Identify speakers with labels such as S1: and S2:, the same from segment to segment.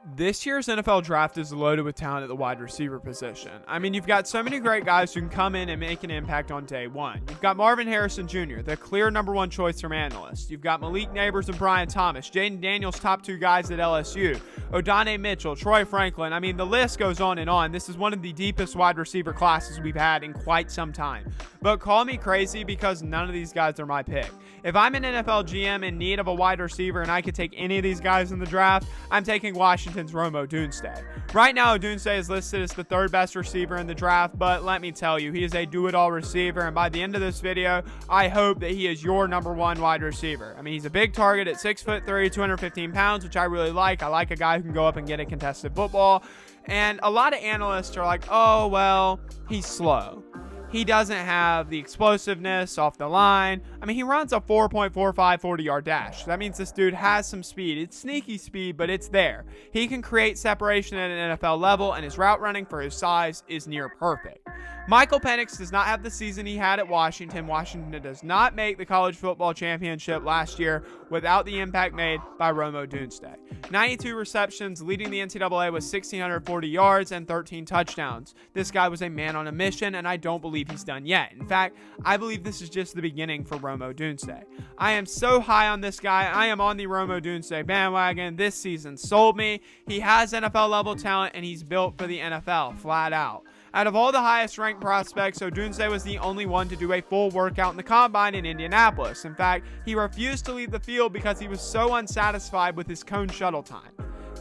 S1: This year's NFL draft is loaded with talent at the wide receiver position. I mean, you've got so many great guys who can come in and make an impact on day one. You've got Marvin Harrison Jr., the clear number one choice from analysts. You've got Malik Neighbors and Brian Thomas, Jaden Daniels, top two guys at LSU, Odunze Mitchell, Troy Franklin. I mean, the list goes on and on. This is one of the deepest wide receiver classes we've had in quite some time. But call me crazy because none of these guys are my pick. If I'm an NFL GM in need of a wide receiver and I could take any of these guys in the draft, I'm taking Washington's Rome Odunze. Right now, Odunze is listed as the third best receiver in the draft, but let me tell you, he is a do-it-all receiver, and by the end of this video, I hope that he is your number one wide receiver. I mean, he's a big target at 6'3", 215 pounds, which I really like. I like a guy who can go up and get a contested football, and a lot of analysts are like, oh, well, he's slow. He doesn't have the explosiveness off the line. I mean, he runs a 4.45 40-yard dash. That means this dude has some speed. It's sneaky speed, but it's there. He can create separation at an NFL level, and his route running for his size is near perfect. Michael Penix does not have the season he had at Washington. Washington does not make the college football championship last year without the impact made by Rome Odunze. 92 receptions, leading the NCAA with 1,640 yards and 13 touchdowns. This guy was a man on a mission, and I don't believe he's done yet. In fact, I believe this is just the beginning for Rome Odunze. I am so high on this guy. I am on the Rome Odunze bandwagon. This season sold me. He has NFL level talent, and he's built for the NFL, flat out. Out of all the highest ranked prospects, Odunze was the only one to do a full workout in the combine in Indianapolis. In fact, he refused to leave the field because he was so unsatisfied with his cone shuttle time.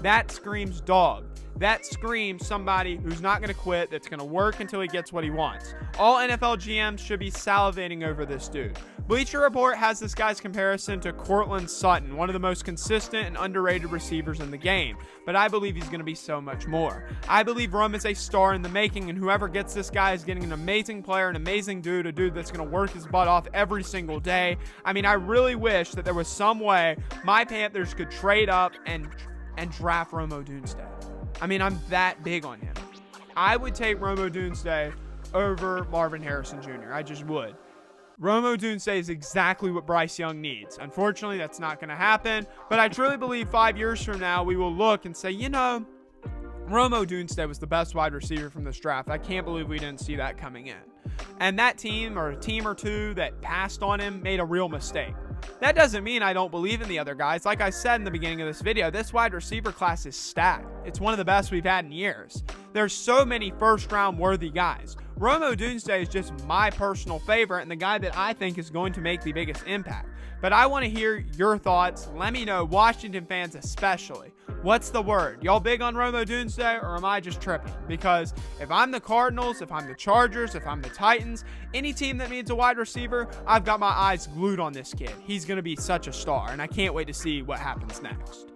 S1: That screams dog. That screams somebody who's not going to quit, that's going to work until he gets what he wants. All NFL GMs should be salivating over this dude. Bleacher Report has this guy's comparison to Courtland Sutton, one of the most consistent and underrated receivers in the game, but I believe he's going to be so much more. I believe Rome is a star in the making, and whoever gets this guy is getting an amazing player, an amazing dude, a dude that's going to work his butt off every single day. I mean, I really wish that there was some way my Panthers could trade up and draft Rome Odunze. I mean, I'm that big on him. I would take Rome Odunze over Marvin Harrison Jr. I just would. Rome Odunze is exactly what Bryce Young needs. Unfortunately, that's not going to happen, but I truly believe 5 years from now, we will look and say, you know, Rome Odunze was the best wide receiver from this draft. I can't believe we didn't see that coming in. And that team, or a team or two that passed on him, made a real mistake. That doesn't mean I don't believe in the other guys. Like I said in the beginning of this video, this wide receiver class is stacked. It's one of the best we've had in years. There's so many first-round worthy guys. Rome Odunze is just my personal favorite and the guy that I think is going to make the biggest impact. But I want to hear your thoughts. Let me know, Washington fans especially. What's the word? Y'all big on Rome Odunze, or am I just tripping? Because if I'm the Cardinals, if I'm the Chargers, if I'm the Titans, any team that needs a wide receiver, I've got my eyes glued on this kid. He's going to be such a star, and I can't wait to see what happens next.